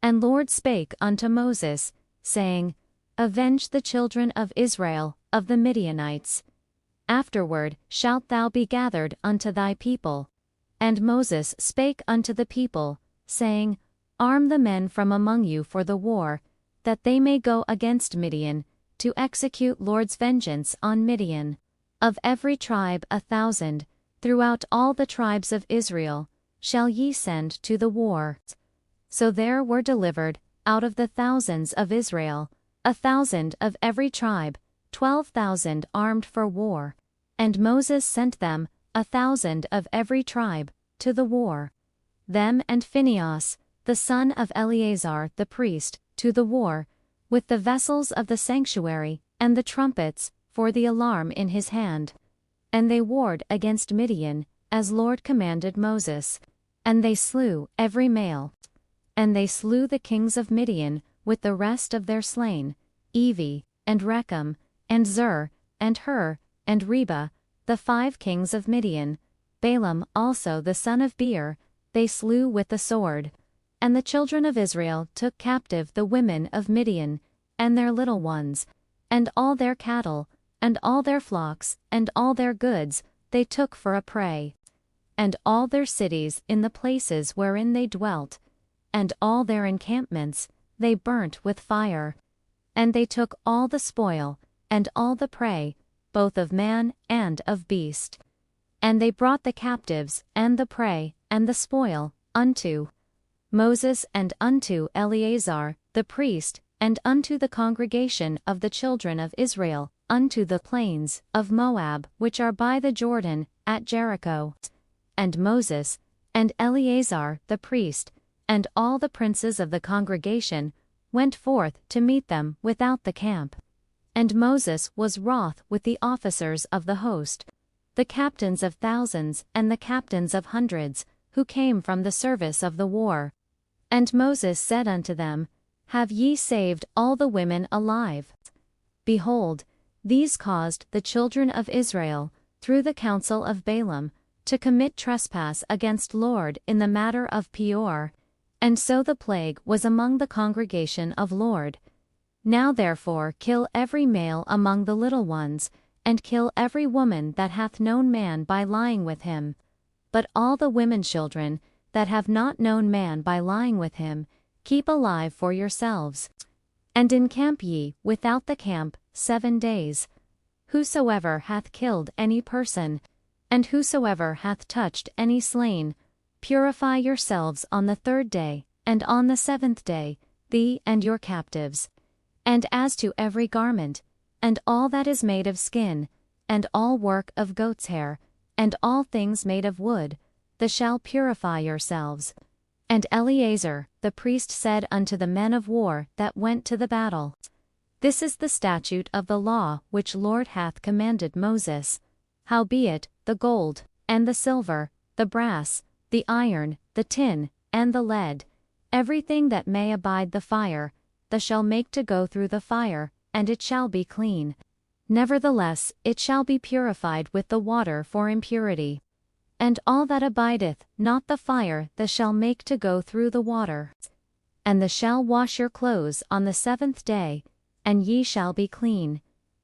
And Lord spake unto Moses, saying, Avenge the children of Israel of the Midianites. Afterward shalt thou be gathered unto thy people. And Moses spake unto the people, saying, Arm the men from among you for the war, that they may go against Midian, to execute Lord's vengeance on Midian. Of every tribe 1,000, throughout all the tribes of Israel, shall ye send to the war. So there were delivered, out of the thousands of Israel, 1,000 of every tribe, 12,000 armed for war. And Moses sent them, 1,000 of every tribe, to the war. Them and Phinehas, the son of Eleazar the priest, to the war, with the vessels of the sanctuary, and the trumpets, for the alarm in his hand. And they warred against Midian, as Lord commanded Moses. And they slew every male. And they slew the kings of Midian, with the rest of their slain, Evi, and Rechem, and Zur, and Hur, and Reba, the 5 kings of Midian. Balaam also the son of Beer, they slew with the sword. And the children of Israel took captive the women of Midian, and their little ones, and all their cattle, and all their flocks, and all their goods, they took for a prey. And all their cities in the places wherein they dwelt, and all their encampments, they burnt with fire. And they took all the spoil, and all the prey, both of man and of beast. And they brought the captives, and the prey, and the spoil, unto Moses and unto Eleazar the priest, and unto the congregation of the children of Israel, unto the plains of Moab which are by the Jordan, at Jericho. And Moses, and Eleazar the priest, and all the princes of the congregation, went forth to meet them without the camp. And Moses was wroth with the officers of the host, the captains of thousands and the captains of hundreds, who came from the service of the war. And Moses said unto them, Have ye saved all the women alive? Behold, these caused the children of Israel, through the counsel of Balaam, to commit trespass against Lord in the matter of Peor. And so the plague was among the congregation of Lord. Now therefore kill every male among the little ones, and kill every woman that hath known man by lying with him. But all the women children, that have not known man by lying with him, keep alive for yourselves. And encamp ye without the camp 7 days. Whosoever hath killed any person, and whosoever hath touched any slain, purify yourselves on the 3rd day, and on the 7th day, thee and your captives. And as to every garment, and all that is made of skin, and all work of goat's hair, and all things made of wood, the shall purify yourselves. And Eleazar the priest said unto the men of war that went to the battle, This is the statute of the law which Lord hath commanded Moses. Howbeit, the gold, and the silver, the brass, the iron, the tin, and the lead, everything that may abide the fire, thou shalt make to go through the fire, and it shall be clean. Nevertheless it shall be purified with the water for impurity. And all that abideth not the fire thou shalt make to go through the water. And thou shalt wash your clothes on the 7th day, and ye shall be clean.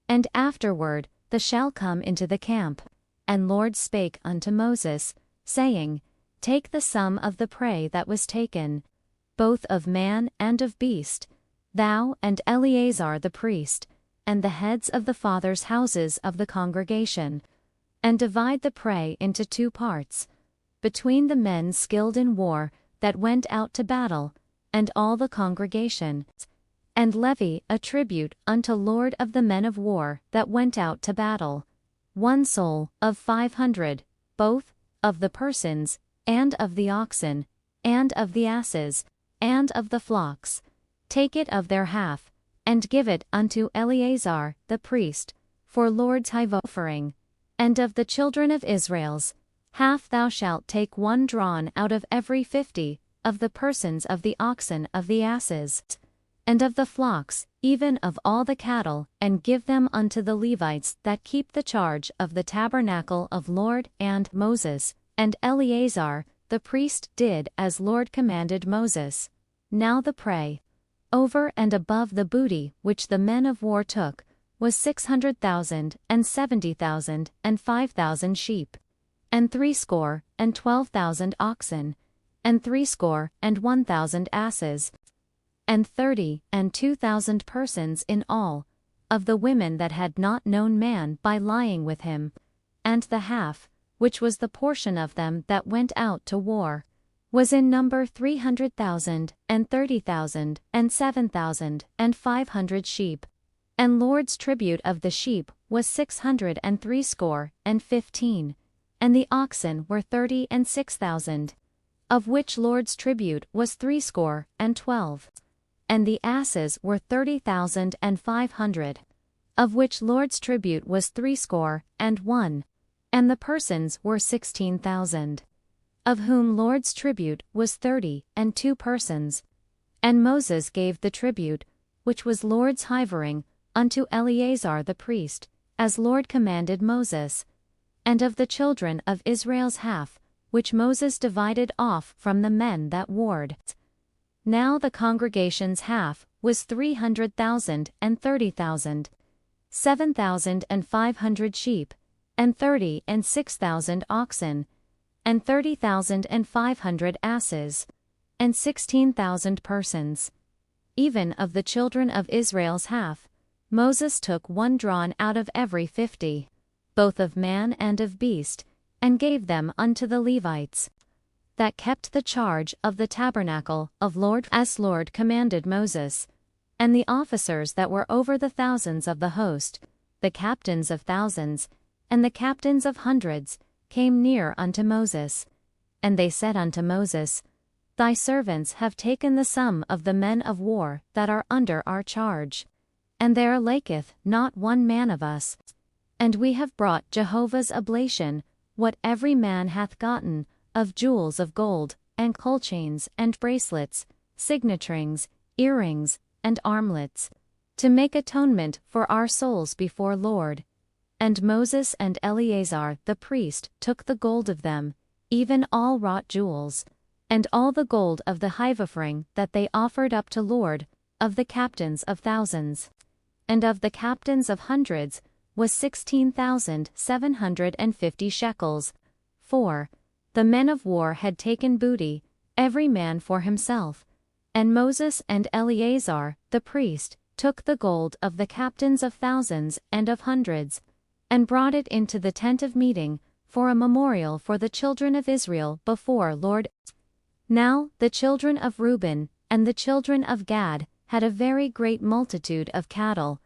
And afterward thou shalt come into the camp. And Lord spake unto Moses, saying, Take the sum of the prey that was taken, both of man and of beast, thou and Eleazar the priest, and the heads of the fathers' houses of the congregation, and divide the prey into 2 parts, between the men skilled in war that went out to battle, and all the congregation. And levy a tribute unto Lord of the men of war that went out to battle, 1 soul of 500, both of the persons, and of the oxen, and of the asses, and of the flocks. Take it of their half, and give it unto Eleazar the priest, for Lord's high offering. And of the children of Israel's, half thou shalt take 1 drawn out of every 50, of the persons of the oxen of the asses, and of the flocks, even of all the cattle, and give them unto the Levites that keep the charge of the tabernacle of Lord. And Moses, and Eleazar, the priest did as Lord commanded Moses. Now the prey, over and above the booty which the men of war took, was 600,000 and 70,000 and 5,000 sheep, and 70,012 oxen, and 61,000 asses, and 32,000 persons in all, of the women that had not known man by lying with him, and the half, which was the portion of them that went out to war, was in number 300,000 and 30,000 and 7,500 sheep. And Lord's tribute of the sheep was 615, and the oxen were 36,000, of which Lord's tribute was 12, and the asses were 30,500, of which Lord's tribute was 61, and the persons were 16,000, of whom Lord's tribute was 32 persons. And Moses gave the tribute, which was Lord's hivering, unto Eleazar the priest, as Lord commanded Moses. And of the children of Israel's half, which Moses divided off from the men that warred. Now the congregation's half was 300,000 and 30,000, 7,500 sheep, and 36,000 oxen, and 30,500 asses, and 16,000 persons. Even of the children of Israel's half, Moses took one drawn out of every 50, both of man and of beast, and gave them unto the Levites, that kept the charge of the tabernacle of Lord, as Lord commanded Moses. And the officers that were over the thousands of the host, the captains of thousands, and the captains of hundreds, came near unto Moses. And they said unto Moses, Thy servants have taken the sum of the men of war that are under our charge, and there lacketh not one man of us. And we have brought Jehovah's oblation, what every man hath gotten, of jewels of gold, and colchains, and bracelets, signetrings, earrings, and armlets, to make atonement for our souls before Lord. And Moses and Eleazar the priest took the gold of them, even all wrought jewels, and all the gold of the hive offering that they offered up to Lord, of the captains of thousands, and of the captains of hundreds, was 16,750 shekels. For the men of war had taken booty, every man for himself. And Moses and Eleazar the priest took the gold of the captains of thousands and of hundreds, and brought it into the tent of meeting, for a memorial for the children of Israel before Lord. Now the children of Reuben and the children of Gad had a very great multitude of cattle.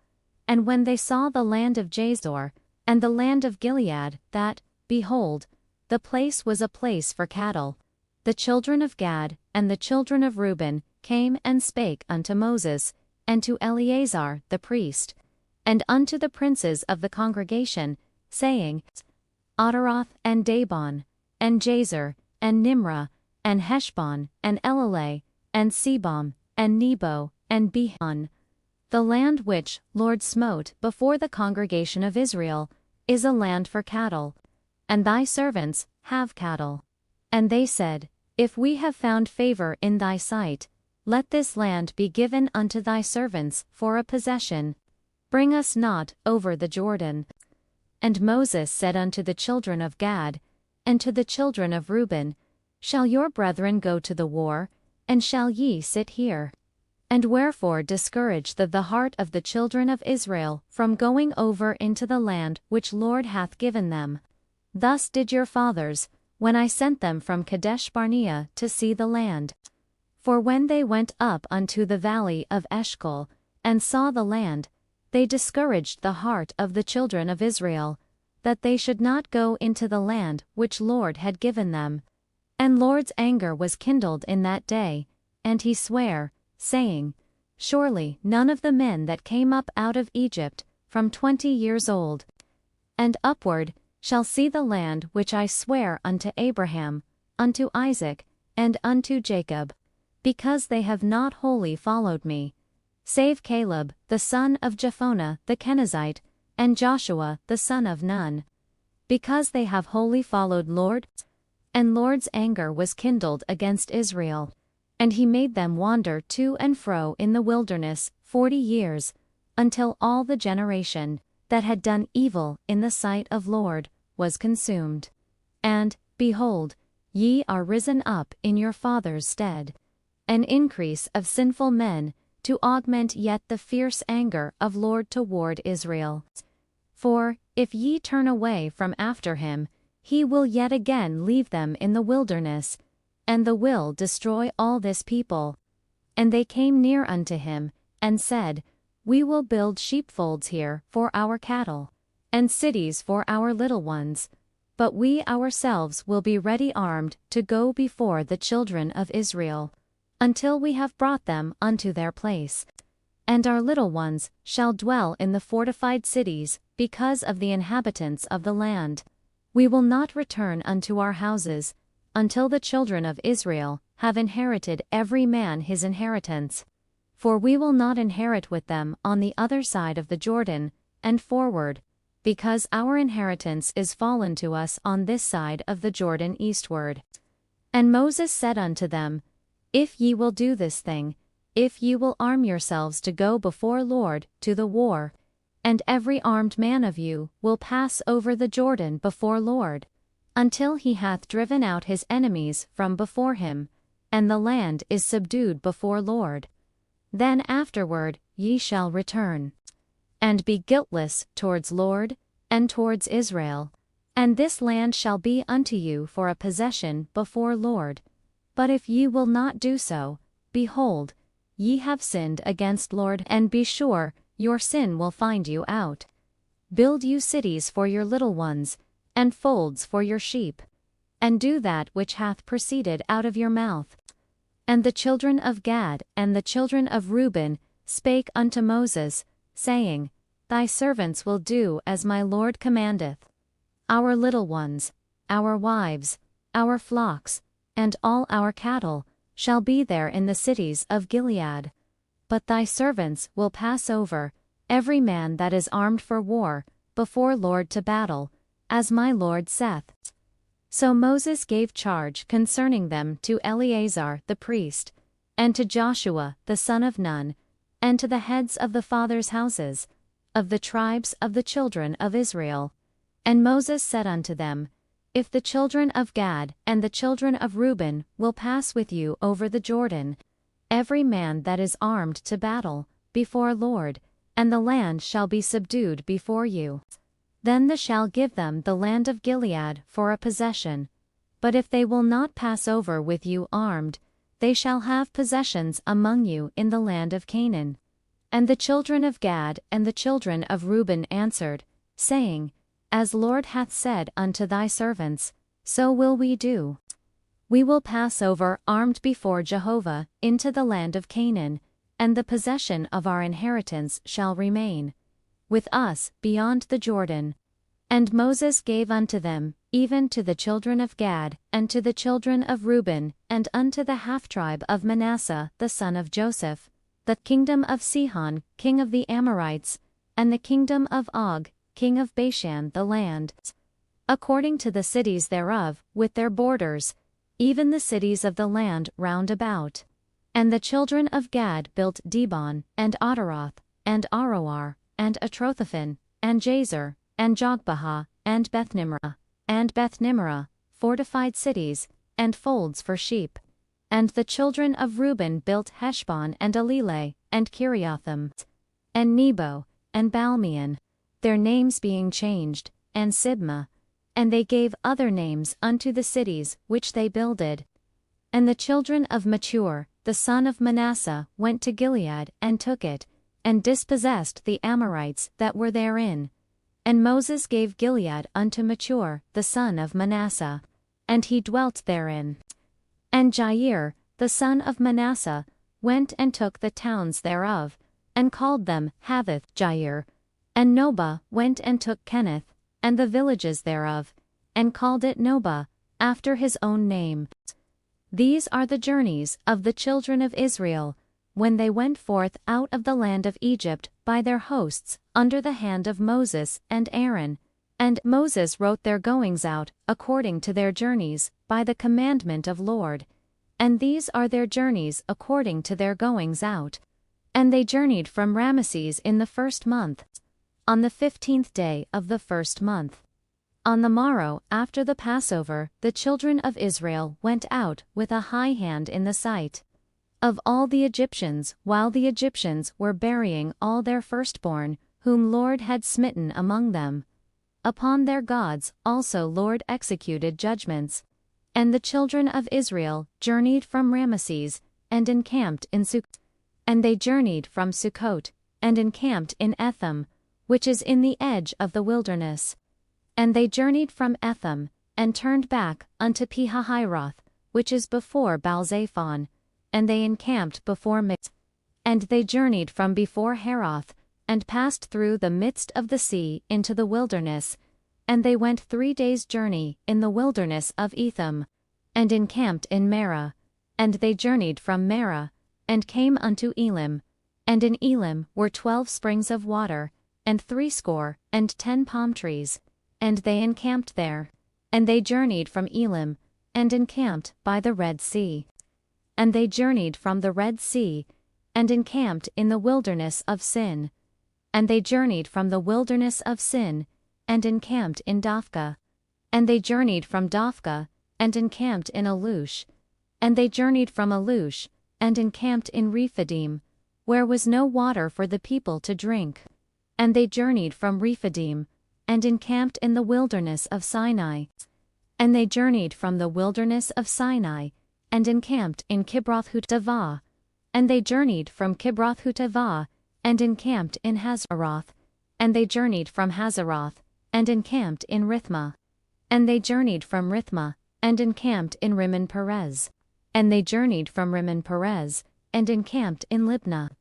And when they saw the land of Jazor, and the land of Gilead, that, behold, the place was a place for cattle, the children of Gad and the children of Reuben came and spake unto Moses, and to Eleazar the priest, and unto the princes of the congregation, saying, Ataroth and Dabon, and Jazer, and Nimrah, and Heshbon, and Eleleh, and Sebam, and Nebo, and Behon, the land which Lord smote before the congregation of Israel, is a land for cattle, and thy servants have cattle. And they said, If we have found favor in thy sight, let this land be given unto thy servants for a possession. Bring us not over the Jordan. And Moses said unto the children of Gad, and to the children of Reuben, Shall your brethren go to the war, and shall ye sit here? And wherefore discourage the heart of the children of Israel from going over into the land which Lord hath given them? Thus did your fathers, when I sent them from Kadesh Barnea to see the land. For when they went up unto the valley of Eshcol, and saw the land, they discouraged the heart of the children of Israel, that they should not go into the land which Lord had given them. And Lord's anger was kindled in that day, and he sware, saying, Surely none of the men that came up out of Egypt, from 20 years old and upward, shall see the land which I swear unto Abraham, unto Isaac, and unto Jacob, because they have not wholly followed me, save Caleb the son of Jephunneh the Kenizzite, and Joshua the son of Nun, because they have wholly followed Lord. And Lord's anger was kindled against Israel. And he made them wander to and fro in the wilderness 40 years, until all the generation that had done evil in the sight of Lord was consumed. And, behold, ye are risen up in your father's stead, an increase of sinful men, to augment yet the fierce anger of Lord toward Israel. For, if ye turn away from after him, he will yet again leave them in the wilderness, and will destroy all this people. And they came near unto him, and said, We will build sheepfolds here for our cattle, and cities for our little ones, but we ourselves will be ready armed to go before the children of Israel, until we have brought them unto their place. And our little ones shall dwell in the fortified cities, because of the inhabitants of the land. We will not return unto our houses, until the children of Israel have inherited every man his inheritance. For we will not inherit with them on the other side of the Jordan, and forward, because our inheritance is fallen to us on this side of the Jordan eastward. And Moses said unto them, If ye will do this thing, if ye will arm yourselves to go before Lord to the war, and every armed man of you will pass over the Jordan before Lord, until he hath driven out his enemies from before him, and the land is subdued before Lord. Then afterward ye shall return, and be guiltless towards Lord, and towards Israel, and this land shall be unto you for a possession before Lord. But if ye will not do so, behold, ye have sinned against Lord, and be sure your sin will find you out. Build you cities for your little ones, and folds for your sheep, and do that which hath proceeded out of your mouth. And the children of Gad and the children of Reuben spake unto Moses, saying, Thy servants will do as my Lord commandeth. Our little ones, our wives, our flocks, and all our cattle, shall be there in the cities of Gilead. But thy servants will pass over, every man that is armed for war, before Lord to battle, as my Lord saith. So Moses gave charge concerning them to Eleazar the priest, and to Joshua the son of Nun, and to the heads of the fathers' houses, of the tribes of the children of Israel. And Moses said unto them, If the children of Gad and the children of Reuben will pass with you over the Jordan, every man that is armed to battle, before Lord, and the land shall be subdued before you. Then the shall give them the land of Gilead for a possession. But if they will not pass over with you armed, they shall have possessions among you in the land of Canaan. And the children of Gad and the children of Reuben answered, saying, As Lord hath said unto thy servants, so will we do. We will pass over armed before Jehovah into the land of Canaan, and the possession of our inheritance shall remain with us beyond the Jordan. And Moses gave unto them, even to the children of Gad, and to the children of Reuben, and unto the half-tribe of Manasseh the son of Joseph, the kingdom of Sihon king of the Amorites, and the kingdom of Og king of Bashan the land, according to the cities thereof, with their borders, even the cities of the land round about. And the children of Gad built Dibon, and Ataroth, and Aroer, and Atrothaphan, and Jazer, and Jogbehah, and Bethnimrah, fortified cities, and folds for sheep. And the children of Reuben built Heshbon, and Eleleh, and Kiriathim, and Nebo, and Balmeon, their names being changed, and Sibmah. And they gave other names unto the cities which they builded. And the children of Machir, the son of Manasseh, went to Gilead, and took it, and dispossessed the Amorites that were therein. And Moses gave Gilead unto Machir, the son of Manasseh, and he dwelt therein. And Jair, the son of Manasseh, went and took the towns thereof, and called them Havoth Jair. And Nobah went and took Kenneth, and the villages thereof, and called it Nobah, after his own name. These are the journeys of the children of Israel, when they went forth out of the land of Egypt by their hosts, under the hand of Moses and Aaron. And Moses wrote their goings out, according to their journeys, by the commandment of Lord. And these are their journeys according to their goings out. And they journeyed from Ramesses in the 1st month, on the 15th day of the 1st month. On the morrow after the Passover, the children of Israel went out with a high hand in the sight of all the Egyptians, while the Egyptians were burying all their firstborn, whom Lord had smitten among them. Upon their gods also Lord executed judgments. And the children of Israel journeyed from Ramesses, and encamped in Sukkot. And they journeyed from Sukkot, and encamped in Etham, which is in the edge of the wilderness. And they journeyed from Etham, and turned back unto Pihahiroth, which is before Baalzephon, and they encamped before Mizpah. And they journeyed from before Heroth, and passed through the midst of the sea into the wilderness, and they went 3 days' journey in the wilderness of Etham, and encamped in Marah. And they journeyed from Marah, and came unto Elim. And in Elim were 12 springs of water, and 70 palm trees. And they encamped there. And they journeyed from Elim, and encamped by the Red Sea. And they journeyed from the Red Sea, and encamped in the wilderness of Sin. And they journeyed from the wilderness of Sin, and encamped in Dophkah. And they journeyed from Dophkah, and encamped in Alush. And they journeyed from Alush, and encamped in Rephidim, where was no water for the people to drink. And they journeyed from Rephidim, and encamped in the wilderness of Sinai. And they journeyed from the wilderness of Sinai, and encamped in Kibroth-Huttavah. And they journeyed from Kibroth-Huttavah, and encamped in Hazeroth. And they journeyed from Hazeroth, and encamped in Rithmah. And they journeyed from Rithmah, and encamped in Rimmon Perez. And they journeyed from Rimmon Perez, and encamped in Libnah.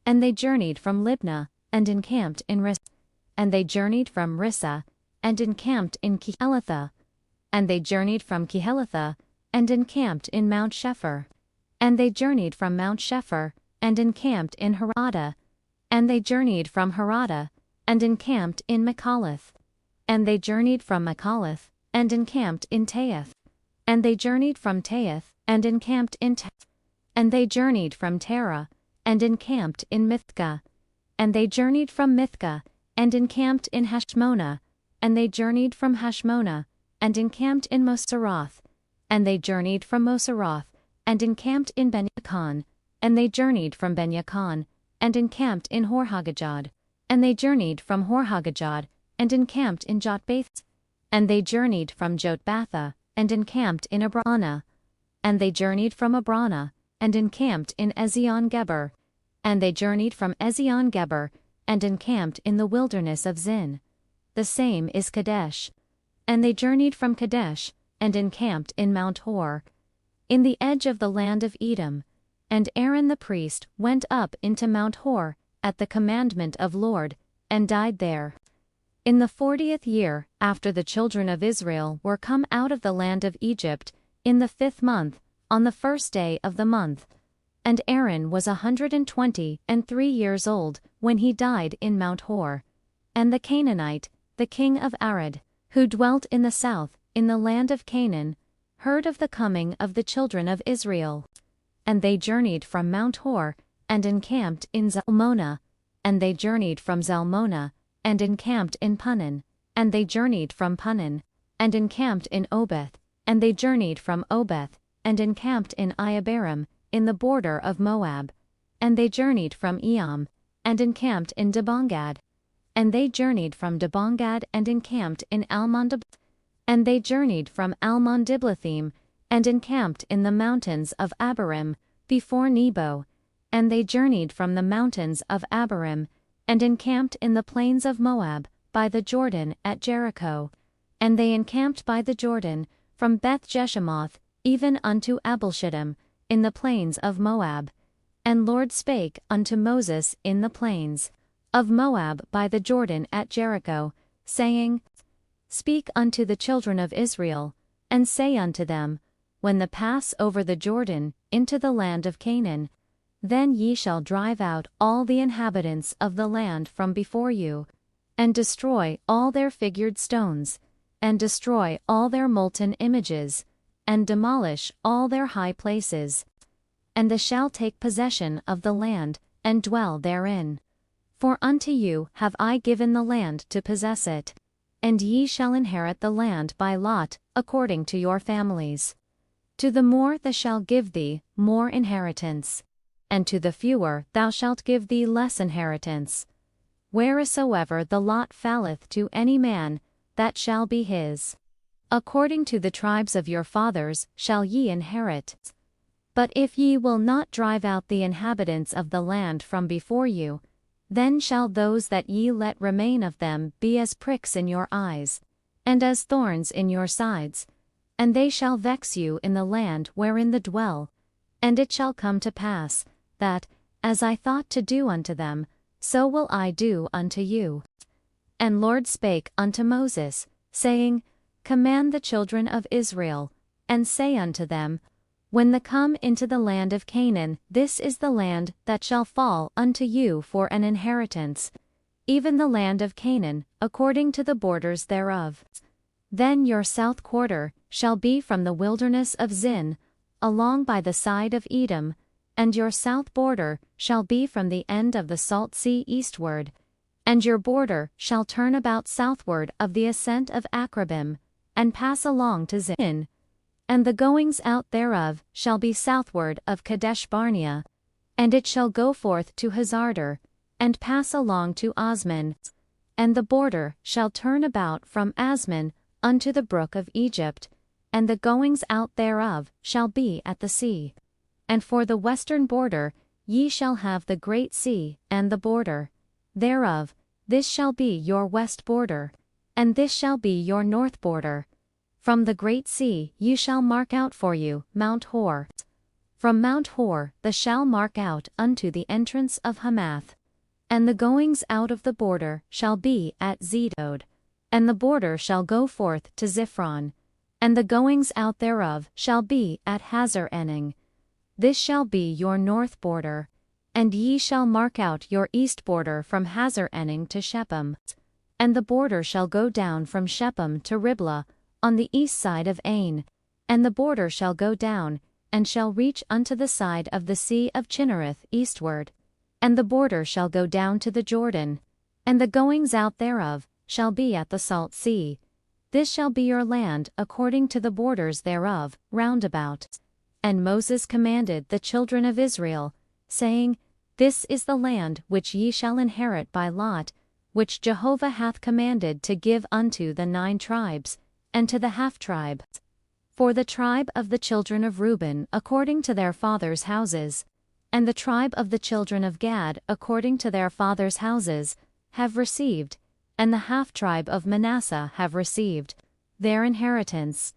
And they journeyed from Libnah, and encamped in Rissah. And they journeyed from Rissah, and encamped in Kehelatha. And they journeyed from Kehelatha, and encamped in Mount Shepher. And they journeyed from Mount Shepher, and encamped in Harada. And they journeyed from Harada, and encamped in Machalath. And they journeyed from Machalath, and encamped in Taath. And they journeyed from Taath, and encamped in Taath. And they journeyed from Terah, and encamped in Mithkah. And they journeyed from Mithkah, and encamped in Hashmonah. And they journeyed from Hashmonah, and encamped in Moseroth. And they journeyed from Moseroth, and encamped in Ben-Yakan. And they journeyed from Ben-Yakan, and encamped in Horhagajad. And they journeyed from Horhagajad, and encamped in Jotbath. And they journeyed from Jotbatha, and encamped in Abrana. And they journeyed from Abrana, and encamped in Ezion-Geber. And they journeyed from Ezion-Geber, and encamped in the wilderness of Zin. The same is Kadesh. And they journeyed from Kadesh, and encamped in Mount Hor, in the edge of the land of Edom. And Aaron the priest went up into Mount Hor, at the commandment of Lord, and died there. In the 40th year, after the children of Israel were come out of the land of Egypt, in the 5th month, on the 1st day of the month. And Aaron was 123 years old, when he died in Mount Hor. And the Canaanite, the king of Arad, who dwelt in the south, in the land of Canaan, heard of the coming of the children of Israel. And they journeyed from Mount Hor, and encamped in Zalmonah. And they journeyed from Zalmonah, and encamped in Punon. And they journeyed from Punon, and encamped in Obeth. And they journeyed from Obeth, and encamped in Iabarim, in the border of Moab. And they journeyed from Eam, and encamped in Debongad. And they journeyed from Debongad, and encamped in Almon-Diblathim. And they journeyed from Almon-Diblathim, and encamped in the mountains of Abarim, before Nebo. And they journeyed from the mountains of Abarim, and encamped in the plains of Moab, by the Jordan at Jericho. And they encamped by the Jordan, from Beth-Jeshemoth, even unto Abel-Shittim, in the plains of Moab. And Lord spake unto Moses in the plains of Moab by the Jordan at Jericho, saying, Speak unto the children of Israel, and say unto them, When the pass over the Jordan into the land of Canaan, then ye shall drive out all the inhabitants of the land from before you, and destroy all their figured stones, and destroy all their molten images, and demolish all their high places. And they shall take possession of the land, and dwell therein. For unto you have I given the land to possess it. And ye shall inherit the land by lot, according to your families. To the more thou shalt give thee more inheritance, and to the fewer thou shalt give thee less inheritance. Wheresoever the lot falleth to any man, that shall be his. According to the tribes of your fathers shall ye inherit. But if ye will not drive out the inhabitants of the land from before you, then shall those that ye let remain of them be as pricks in your eyes, and as thorns in your sides, and they shall vex you in the land wherein they dwell. And it shall come to pass, that, as I thought to do unto them, so will I do unto you. And Lord spake unto Moses, saying, Command the children of Israel, and say unto them, When they come into the land of Canaan, this is the land that shall fall unto you for an inheritance, even the land of Canaan, according to the borders thereof. Then your south quarter shall be from the wilderness of Zin, along by the side of Edom, and your south border shall be from the end of the salt sea eastward, and your border shall turn about southward of the ascent of Akrabim, and pass along to Zin. And the goings out thereof shall be southward of Kadesh Barnea, and it shall go forth to Hazardar, and pass along to Osman. And the border shall turn about from Asman unto the brook of Egypt, and the goings out thereof shall be at the sea. And for the western border ye shall have the great sea, and the border thereof, this shall be your west border, and this shall be your north border. From the great sea ye shall mark out for you Mount Hor. From Mount Hor the shall mark out unto the entrance of Hamath. And the goings out of the border shall be at Zedod. And the border shall go forth to Ziphron. And the goings out thereof shall be at Hazar Ening. This shall be your north border. And ye shall mark out your east border from Hazar Ening to Shephem. And the border shall go down from Shephem to Riblah, on the east side of Ain, and the border shall go down, and shall reach unto the side of the sea of Chinnereth eastward. And the border shall go down to the Jordan, and the goings out thereof shall be at the salt sea. This shall be your land according to the borders thereof, round about. And Moses commanded the children of Israel, saying, This is the land which ye shall inherit by lot, which Jehovah hath commanded to give unto the 9 tribes, and to the half-tribe. For the tribe of the children of Reuben according to their fathers' houses, and the tribe of the children of Gad according to their fathers' houses, have received, and the half-tribe of Manasseh have received, their inheritance.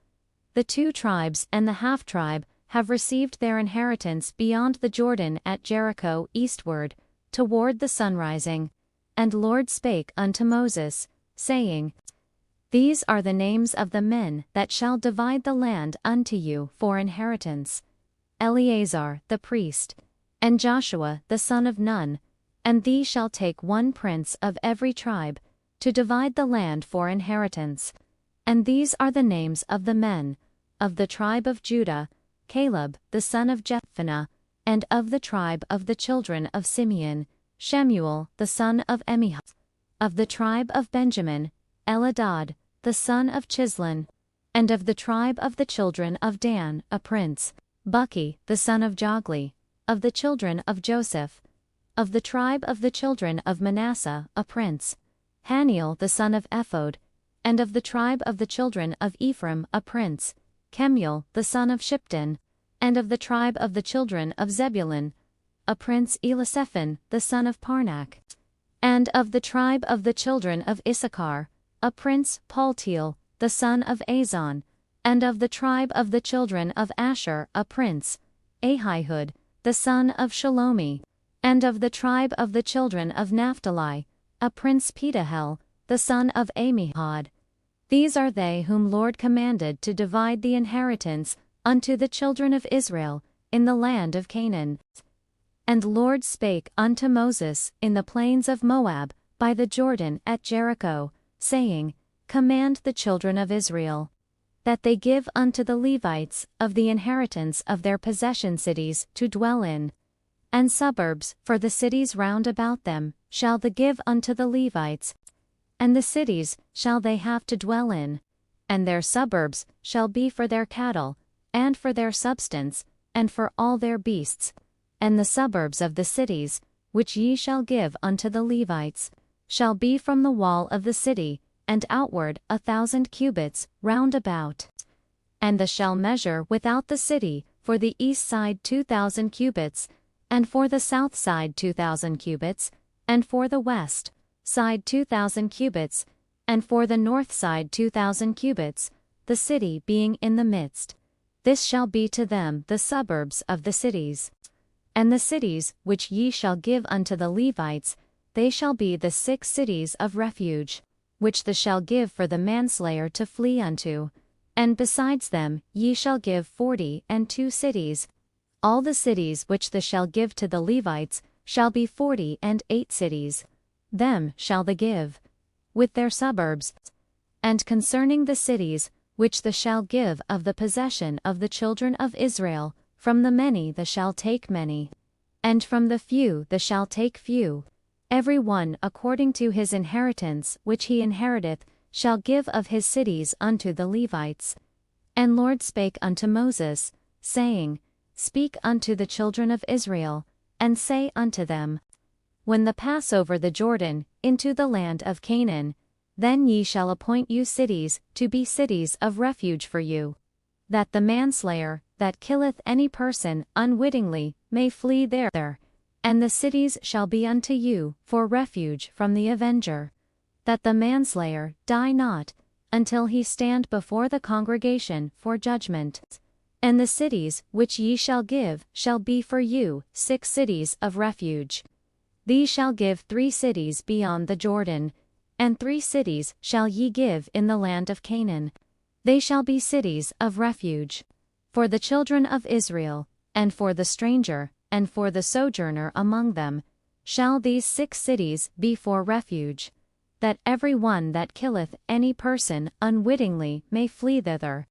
The 2 tribes and the half-tribe have received their inheritance beyond the Jordan at Jericho eastward, toward the sunrising. And Lord spake unto Moses, saying, These are the names of the men that shall divide the land unto you for inheritance: Eleazar the priest, and Joshua the son of Nun. And these shall take 1 prince of every tribe, to divide the land for inheritance. And these are the names of the men: of the tribe of Judah, Caleb the son of Jephunneh; and of the tribe of the children of Simeon, Shemuel the son of Amihudd; of the tribe of Benjamin, Eladad the son of Chislon; and of the tribe of the children of Dan a prince, Buki the son of Jogli; of the children of Joseph; of the tribe of the children of Manasseh a prince, Haniel the son of Ephod; and of the tribe of the children of Ephraim a prince, Kemuel the son of Shipton; and of the tribe of the children of Zebulun a prince, Elisaphan the son of Parnak; and of the tribe of the children of Issachar a prince, Paltiel the son of Azan; and of the tribe of the children of Asher a prince, Ahihud the son of Shalomi; and of the tribe of the children of Naphtali a prince, Pedahel the son of Amihud. These are they whom Lord commanded to divide the inheritance unto the children of Israel in the land of Canaan. And Lord spake unto Moses in the plains of Moab by the Jordan at Jericho, saying, Command the children of Israel, that they give unto the Levites of the inheritance of their possession cities to dwell in. And suburbs for the cities round about them shall they give unto the Levites, and the cities shall they have to dwell in, and their suburbs shall be for their cattle, and for their substance, and for all their beasts. And the suburbs of the cities, which ye shall give unto the Levites, shall be from the wall of the city, and outward 1,000 cubits round about. And they shall measure without the city for the east side 2,000 cubits, and for the south side 2,000 cubits, and for the west side 2,000 cubits, and for the north side 2,000 cubits, the city being in the midst. This shall be to them the suburbs of the cities. And the cities which ye shall give unto the Levites, they shall be the 6 cities of refuge, which they shall give for the manslayer to flee unto. And besides them ye shall give 42 cities. All the cities which they shall give to the Levites shall be 48 cities. Them shall they give, with their suburbs. And concerning the cities which they shall give of the possession of the children of Israel, from the many they shall take many, and from the few they shall take few. Every one according to his inheritance which he inheriteth shall give of his cities unto the Levites. And Lord spake unto Moses, saying, Speak unto the children of Israel, and say unto them, When they pass over the Jordan into the land of Canaan, then ye shall appoint you cities to be cities of refuge for you, that the manslayer that killeth any person unwittingly may flee there. And the cities shall be unto you for refuge from the avenger, that the manslayer die not, until he stand before the congregation for judgment. And the cities which ye shall give shall be for you 6 cities of refuge. These shall give 3 cities beyond the Jordan, and 3 cities shall ye give in the land of Canaan. They shall be cities of refuge for the children of Israel, and for the stranger, and for the sojourner among them, shall these 6 cities be for refuge, that every one that killeth any person unwittingly may flee thither.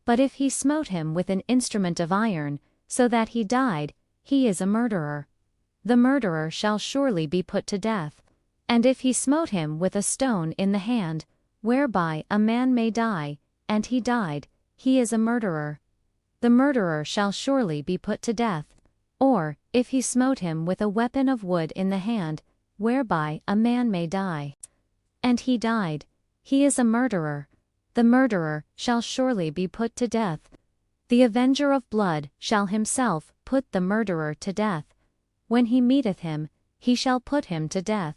But if he smote him with an instrument of iron, so that he died, he is a murderer. The murderer shall surely be put to death. And if he smote him with a stone in the hand, whereby a man may die, and he died, he is a murderer. The murderer shall surely be put to death. Or, if he smote him with a weapon of wood in the hand, whereby a man may die, and he died, he is a murderer. The murderer shall surely be put to death. The avenger of blood shall himself put the murderer to death. When he meeteth him, he shall put him to death.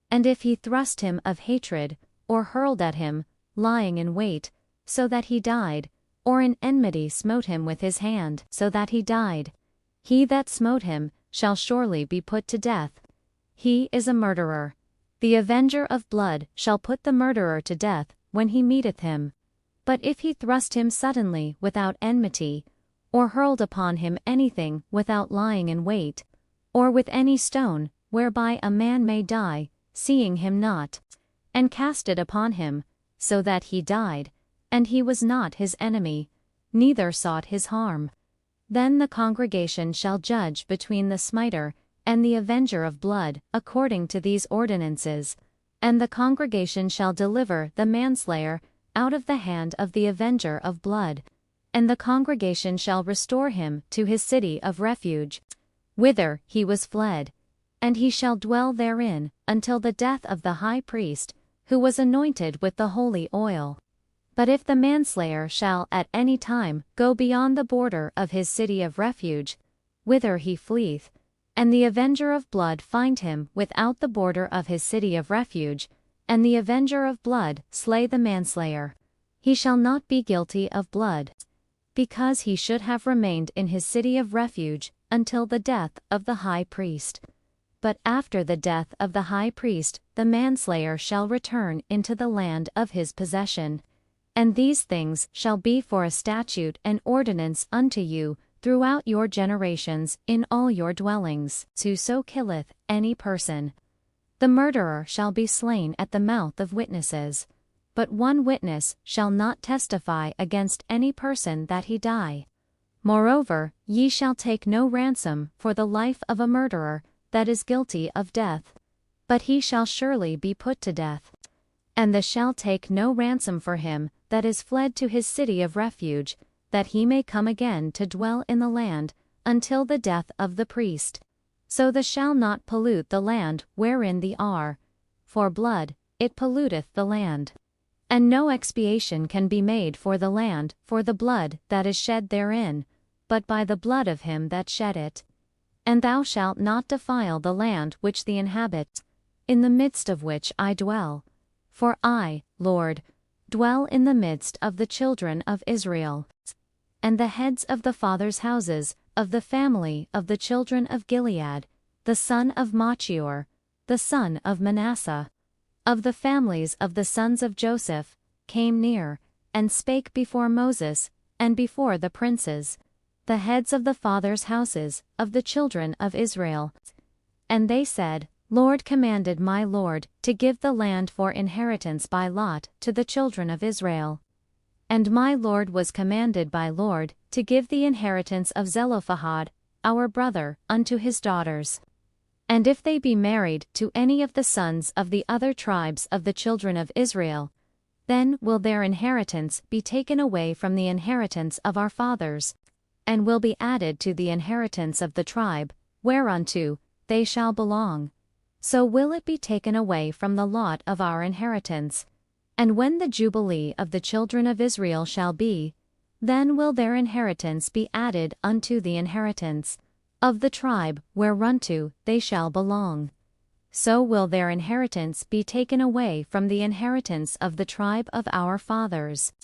And if he thrust him of hatred, or hurled at him, lying in wait, so that he died, or in enmity smote him with his hand, so that he died, he that smote him shall surely be put to death. He is a murderer. The avenger of blood shall put the murderer to death when he meeteth him. But if he thrust him suddenly without enmity, or hurled upon him anything without lying in wait, or with any stone, whereby a man may die, seeing him not, and cast it upon him, so that he died, and he was not his enemy, neither sought his harm, then the congregation shall judge between the smiter and the avenger of blood according to these ordinances, and the congregation shall deliver the manslayer out of the hand of the avenger of blood, and the congregation shall restore him to his city of refuge, whither he was fled, and he shall dwell therein until the death of the high priest, who was anointed with the holy oil. But if the manslayer shall at any time go beyond the border of his city of refuge, whither he fleeth, and the avenger of blood find him without the border of his city of refuge, and the avenger of blood slay the manslayer, he shall not be guilty of blood, because he should have remained in his city of refuge until the death of the high priest. But after the death of the high priest the manslayer shall return into the land of his possession. And these things shall be for a statute and ordinance unto you throughout your generations in all your dwellings. Whoso killeth any person, the murderer shall be slain at the mouth of witnesses. but one witness shall not testify against any person that he die. Moreover, ye shall take no ransom for the life of a murderer that is guilty of death, but he shall surely be put to death. And thou shalt take no ransom for him that is fled to his city of refuge, that he may come again to dwell in the land, until the death of the priest. So thou shalt not pollute the land wherein thee are, for blood, it polluteth the land. And no expiation can be made for the land for the blood that is shed therein, but by the blood of him that shed it. And thou shalt not defile the land which thee inhabit, in the midst of which I dwell. For I, Lord, dwell in the midst of the children of Israel. And the heads of the fathers' houses, of the family of the children of Gilead, the son of Machior, the son of Manasseh, of the families of the sons of Joseph, came near, and spake before Moses, and before the princes, the heads of the fathers' houses, of the children of Israel. And they said, Lord commanded my Lord to give the land for inheritance by lot to the children of Israel. And my Lord was commanded by Lord to give the inheritance of Zelophehad, our brother, unto his daughters. And if they be married to any of the sons of the other tribes of the children of Israel, then will their inheritance be taken away from the inheritance of our fathers, and will be added to the inheritance of the tribe, whereunto they shall belong. So will it be taken away from the lot of our inheritance. And when the jubilee of the children of Israel shall be, then will their inheritance be added unto the inheritance of the tribe whereunto they shall belong. So will their inheritance be taken away from the inheritance of the tribe of our fathers.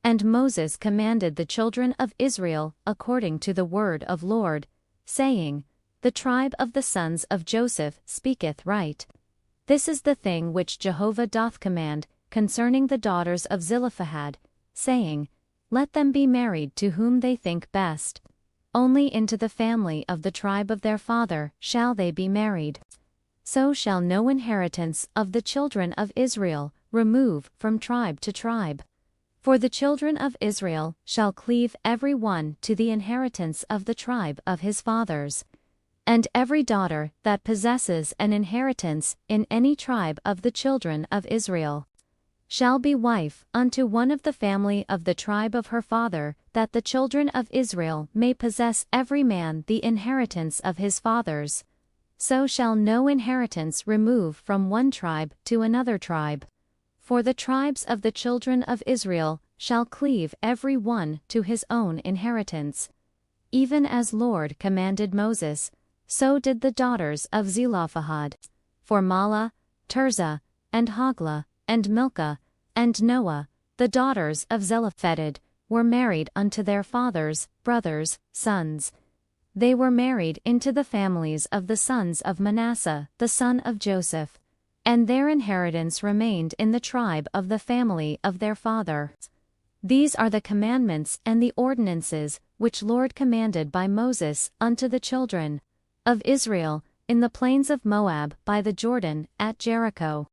And Moses commanded the children of Israel according to the word of Lord, saying, The tribe of the sons of Joseph speaketh right. This is the thing which Jehovah doth command concerning the daughters of Zelophehad, saying, Let them be married to whom they think best. Only into the family of the tribe of their father shall they be married. So shall no inheritance of the children of Israel remove from tribe to tribe. For the children of Israel shall cleave every one to the inheritance of the tribe of his fathers. And every daughter that possesses an inheritance in any tribe of the children of Israel shall be wife unto one of the family of the tribe of her father, that the children of Israel may possess every man the inheritance of his fathers. So shall no inheritance remove from one tribe to another tribe. For the tribes of the children of Israel shall cleave every one to his own inheritance. Even as Lord commanded Moses, so did the daughters of Zelophehad. For Mahlah, Tirzah, and Hoglah, and Milcah, and Noah, the daughters of Zelophehad, were married unto their fathers, brothers, sons. They were married into the families of the sons of Manasseh, the son of Joseph, and their inheritance remained in the tribe of the family of their father. These are the commandments and the ordinances which Lord commanded by Moses unto the children of Israel in the plains of Moab by the Jordan at Jericho.